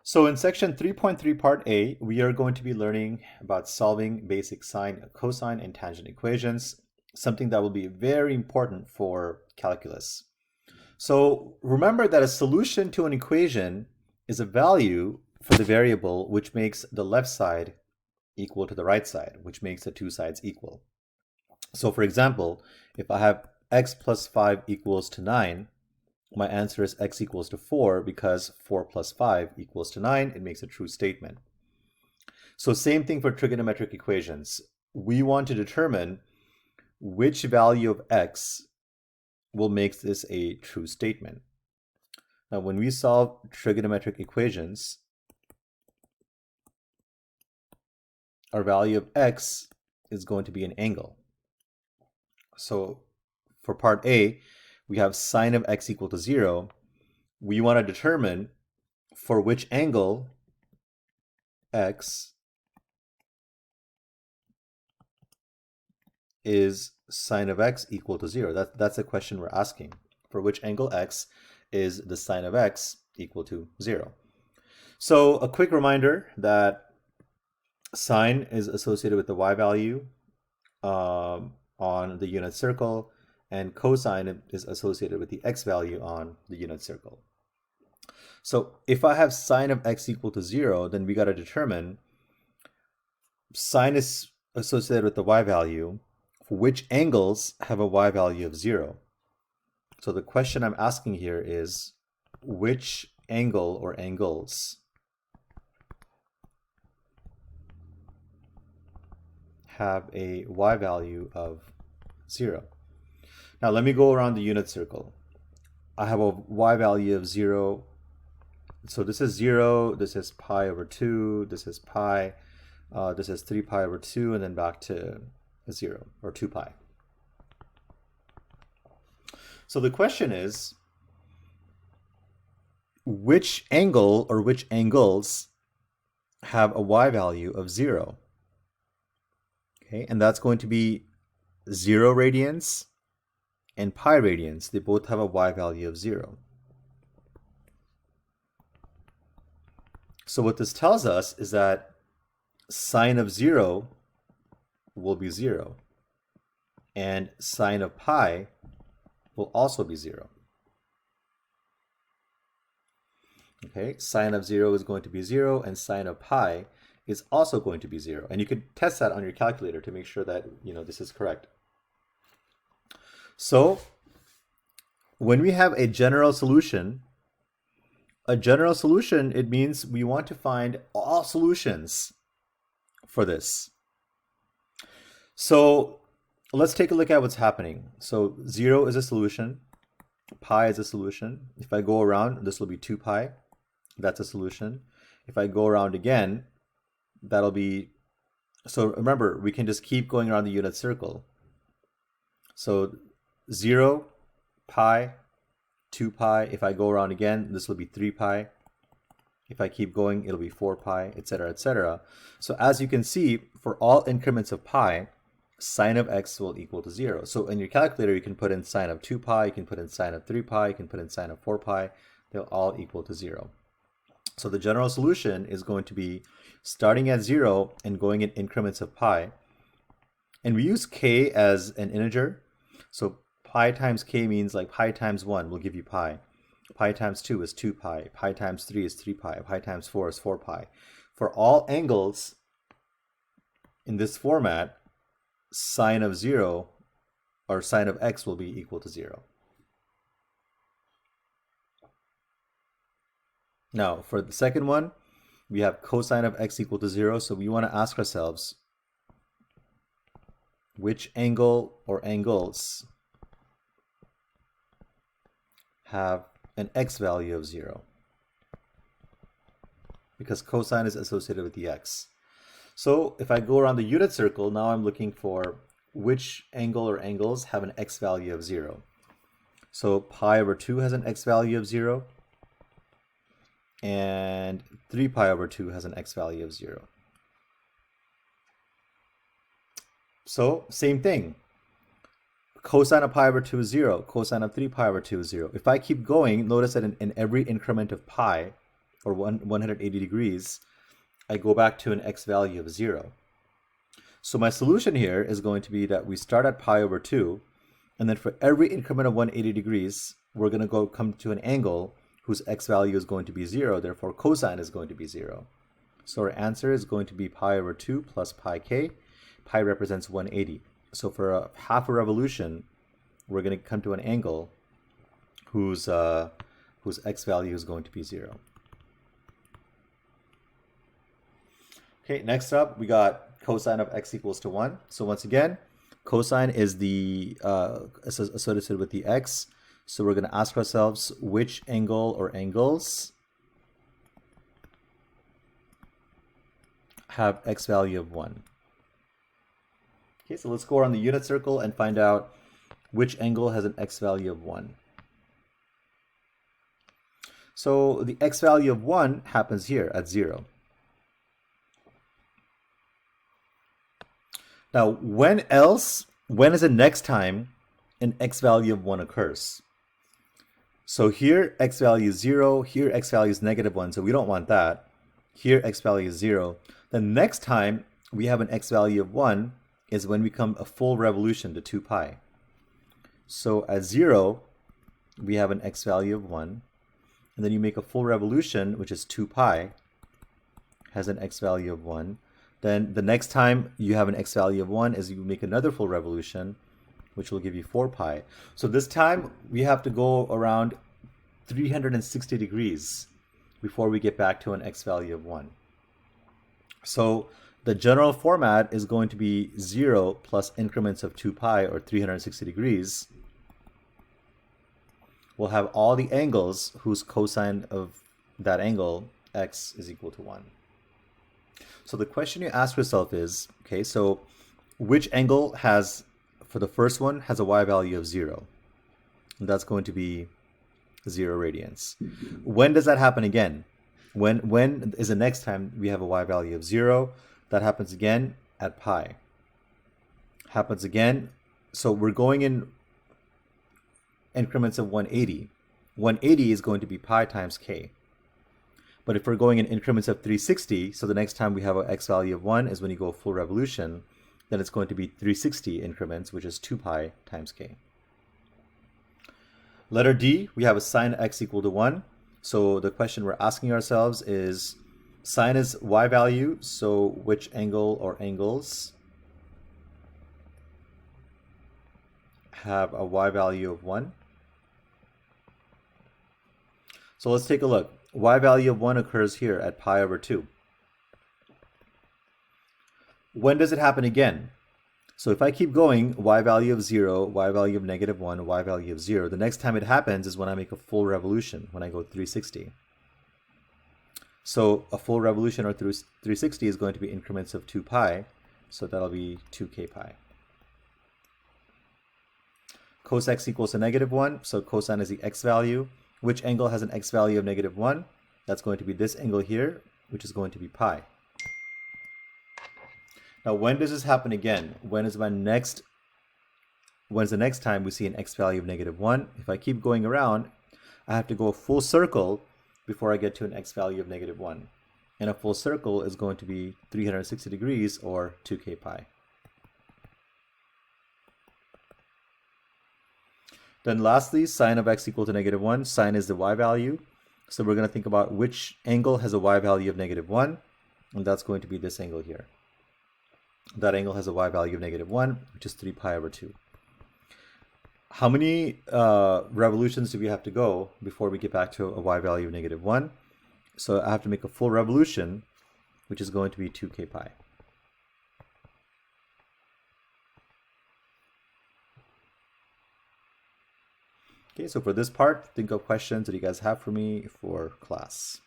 So in section 3.3 part A, we are going to be learning about solving basic sine, cosine, and tangent equations, something that will be very important for calculus. So remember that a solution to an equation is a value for the variable which makes the left side equal to the right side, which makes the two sides equal. So for example, if I have x plus 5 equals to 9, my answer is x equals to 4 because 4 plus 5 equals to 9. It makes a true statement. So same thing for trigonometric equations. We want to determine which value of x will make this a true statement. Now, when we solve trigonometric equations, our value of x is going to be an angle. So for part A, we have sine of x equal to 0. We want to determine for which angle x is sine of x equal to 0. That's the question we're asking. For which angle x is the sine of x equal to 0. So a quick reminder that sine is associated with the y value on the unit circle, and cosine is associated with the x value on the unit circle. So if I have sine of x equal to 0, then we got to determine sine is associated with the y value, for which angles have a y value of 0. So the question I'm asking here is which angle or angles have a y value of 0. Now let me go around the unit circle. I have a y value of 0. So this is 0, this is pi over 2, this is pi, this is 3 pi over 2, and then back to 0, or 2 pi. So the question is, which angle or which angles have a y value of 0? Okay, and that's going to be 0 radians and pi radians. They both have a y value of 0. So what this tells us is that sine of 0 will be 0, and sine of pi will also be 0. Okay, sine of 0 is going to be 0, and sine of pi is also going to be 0. And you can test that on your calculator to make sure that this is correct. So when we have a general solution, it means we want to find all solutions for this. So let's take a look at what's happening. So 0 is a solution, pi is a solution. If I go around, this will be 2 pi. That's a solution. If I go around again, that'll be, so remember, we can just keep going around the unit circle. So 0, pi, 2 pi. If I go around again, this will be 3 pi. If I keep going, it'll be 4 pi, etc., etc. So as you can see, for all increments of pi, sine of x will equal to 0. So in your calculator, you can put in sine of 2 pi, you can put in sine of 3 pi, you can put in sine of 4 pi. They'll all equal to 0. So the general solution is going to be starting at 0 and going in increments of pi. And we use k as an integer. So pi times k means like pi times 1 will give you pi. Pi times 2 is 2 pi. Pi times 3 is 3 pi. Pi times 4 is 4 pi. For all angles in this format, sine of 0 or sine of x will be equal to 0. Now, for the second one, we have cosine of x equal to 0. So we want to ask ourselves, which angle or angles have an x value of 0? Because cosine is associated with the x. So if I go around the unit circle, now I'm looking for which angle or angles have an x value of 0. So pi over 2 has an x value of 0. And 3 pi over 2 has an x value of 0. So same thing. Cosine of pi over 2 is 0. Cosine of 3 pi over 2 is 0. If I keep going, notice that in every increment of pi, or 180 degrees, I go back to an x value of 0. So my solution here is going to be that we start at pi over 2, and then for every increment of 180 degrees, we're going to come to an angle whose x value is going to be 0, therefore cosine is going to be 0. So our answer is going to be pi over 2 plus pi k. Pi represents 180. So for half a revolution, we're going to come to an angle whose x value is going to be 0. Okay, next up we got cosine of x equals to 1. So once again, cosine is the associated with the x. So we're going to ask ourselves which angle or angles have x value of 1. Okay, so let's go around the unit circle and find out which angle has an x value of 1. So the x value of 1 happens here at 0. Now, when is the next time an x value of 1 occurs? So here x value is 0, here x value is -1, so we don't want that. Here x value is 0. The next time we have an x value of 1 is when we come a full revolution to 2 pi. So at 0, we have an x value of 1, and then you make a full revolution, which is 2 pi, has an x value of 1. Then the next time you have an x value of 1 is you make another full revolution, which will give you 4 pi. So this time we have to go around 360 degrees before we get back to an x value of 1. So the general format is going to be 0 plus increments of 2 pi, or 360 degrees. We'll have all the angles whose cosine of that angle, x, is equal to 1. So the question you ask yourself is, okay, so which angle has, for the first one, has a y value of 0? And that's going to be 0 radians. When does that happen again? When is the next time we have a y value of 0? That happens again at pi. Happens again. So we're going in increments of 180. 180 is going to be pi times k. But if we're going in increments of 360, so the next time we have an x value of 1 is when you go full revolution, then it's going to be 360 increments, which is 2 pi times k. Letter D, we have a sine x equal to 1. So the question we're asking ourselves is, sine is y value, so which angle or angles have a y value of 1? So let's take a look. Y value of 1 occurs here at pi over 2. When does it happen again? So if I keep going, y value of 0, y value of -1, y value of 0, the next time it happens is when I make a full revolution, when I go 360. So a full revolution, or 360, is going to be increments of 2 pi, so that'll be 2k pi. Cos x equals to -1, so cosine is the x value. Which angle has an x value of -1? That's going to be this angle here, which is going to be pi. Now, when does this happen again? When's the next time we see an x value of -1? If I keep going around, I have to go a full circle before I get to an x value of -1. And a full circle is going to be 360 degrees, or 2k pi. Then lastly, sine of x equal to -1. Sine is the y value. So we're going to think about which angle has a y value of -1. And that's going to be this angle here. That angle has a y value of -1, which is 3 pi over 2. How many revolutions do we have to go before we get back to a y value of -1? So I have to make a full revolution, which is going to be 2k pi. Okay, so for this part, think of questions that you guys have for me for class.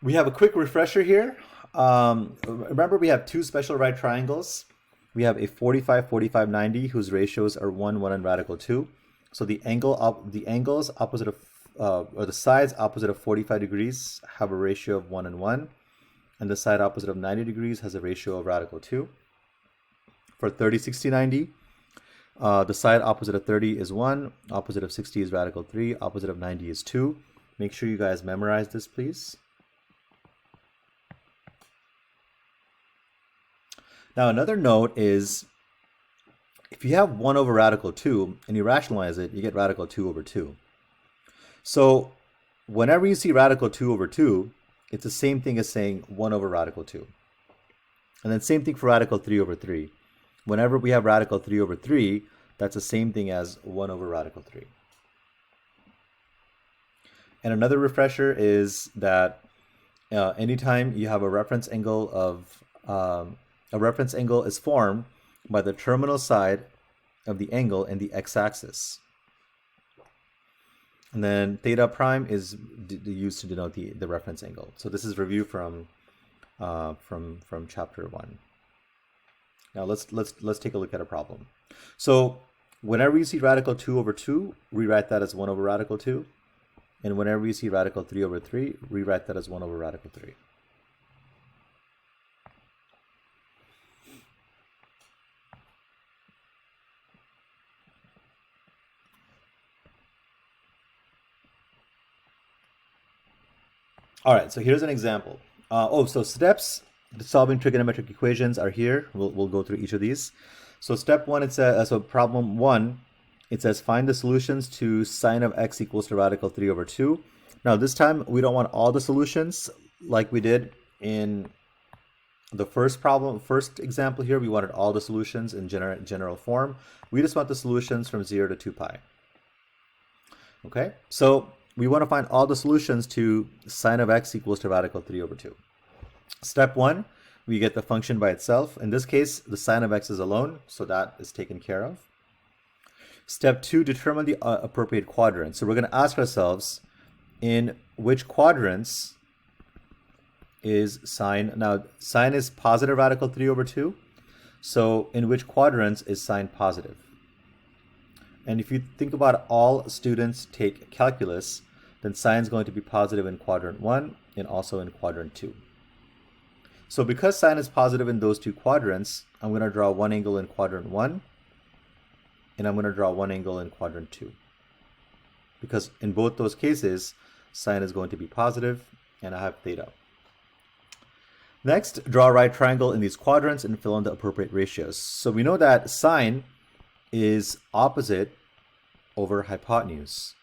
We have a quick refresher here. Remember, we have two special right triangles. We have a 45, 45, 90, whose ratios are 1, 1, and radical 2. So the angles opposite of, or the sides opposite of 45 degrees have a ratio of 1 and 1. And the side opposite of 90 degrees has a ratio of radical 2. For 30, 60, 90, the side opposite of 30 is 1, opposite of 60 is radical 3, opposite of 90 is 2. Make sure you guys memorize this, please. Now, another note is if you have 1 over radical 2 and you rationalize it, you get radical 2 over 2. So whenever you see radical 2 over 2, it's the same thing as saying 1 over radical 2. And then same thing for radical 3 over 3. Whenever we have radical 3 over 3, that's the same thing as 1 over radical 3. And another refresher is that anytime you have a reference angle is formed by the terminal side of the angle in the x-axis. And then theta prime is used to denote the reference angle. So this is review from chapter 1. Now let's take a look at a problem. So whenever you see radical 2 over 2, rewrite that as 1 over radical 2. And whenever you see radical 3 over 3, rewrite that as 1 over radical 3. All right, so here's an example. So steps to solving trigonometric equations are here. We'll go through each of these. So step 1, it says, so problem 1, it says find the solutions to sine of x equals to radical 3 over 2. Now this time we don't want all the solutions like we did in the first example here. We wanted all the solutions in general form. We just want the solutions from 0 to 2 pi. Okay, so we want to find all the solutions to sine of x equals to radical 3 over 2. Step 1, we get the function by itself. In this case, the sine of x is alone, so that is taken care of. Step 2, determine the appropriate quadrant. So we're going to ask ourselves, in which quadrants is sine? Now, sine is positive radical 3 over 2. So in which quadrants is sine positive? And if you think about all students take calculus, then sine is going to be positive in quadrant 1 and also in quadrant 2. So because sine is positive in those two quadrants, I'm going to draw one angle in quadrant 1 and I'm going to draw one angle in quadrant 2. Because in both those cases, sine is going to be positive and I have theta. Next, draw a right triangle in these quadrants and fill in the appropriate ratios. So we know that sine is opposite over hypotenuse.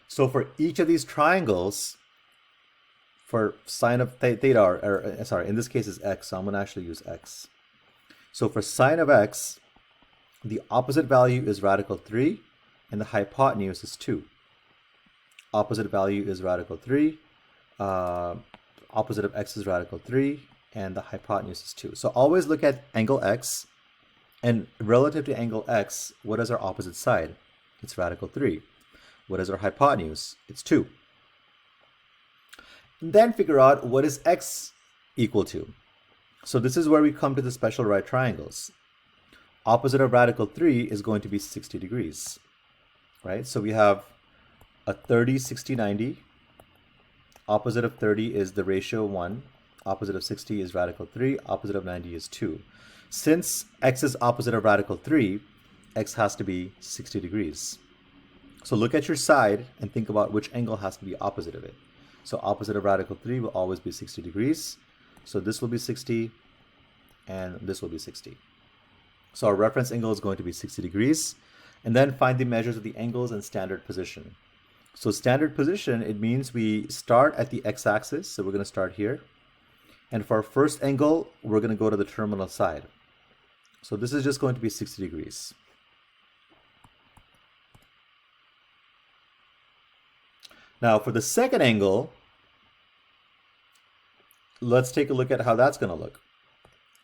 So for each of these triangles, for sine of theta, or sorry, in this case is x, so I'm going to actually use x. So for sine of x, the opposite value is radical 3, and the hypotenuse is 2. Opposite value is radical 3, opposite of x is radical 3, and the hypotenuse is 2. So always look at angle x, and relative to angle x, what is our opposite side? It's radical 3. What is our hypotenuse? It's 2. Then figure out what is x equal to. So this is where we come to the special right triangles. Opposite of radical 3 is going to be 60 degrees, right? So we have a 30, 60, 90. Opposite of 30 is the ratio 1. Opposite of 60 is radical 3. Opposite of 90 is 2. Since x is opposite of radical 3, x has to be 60 degrees. So look at your side and think about which angle has to be opposite of it. So opposite of radical 3 will always be 60 degrees. So this will be 60 and this will be 60. So our reference angle is going to be 60 degrees. And then find the measures of the angles in standard position. So standard position, it means we start at the x-axis. So we're going to start here. And for our first angle, we're going to go to the terminal side. So this is just going to be 60 degrees. Now for the second angle, let's take a look at how that's going to look.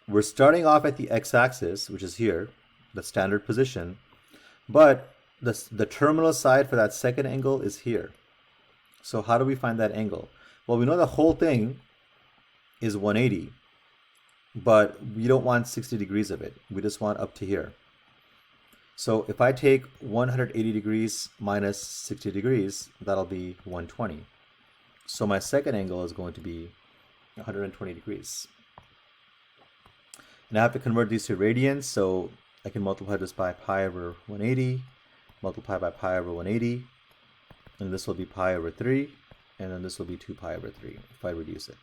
We're starting off at the x-axis, which is here, the standard position, but the terminal side for that second angle is here. So how do we find that angle? Well, we know the whole thing is 180, but we don't want 60 degrees of it. We just want up to here. So if I take 180 degrees minus 60 degrees, that'll be 120. So my second angle is going to be 120 degrees. And I have to convert these to radians, so I can multiply this by pi over 180, multiply by pi over 180. and this will be pi over 3, and then this will be 2 pi over 3 if I reduce it.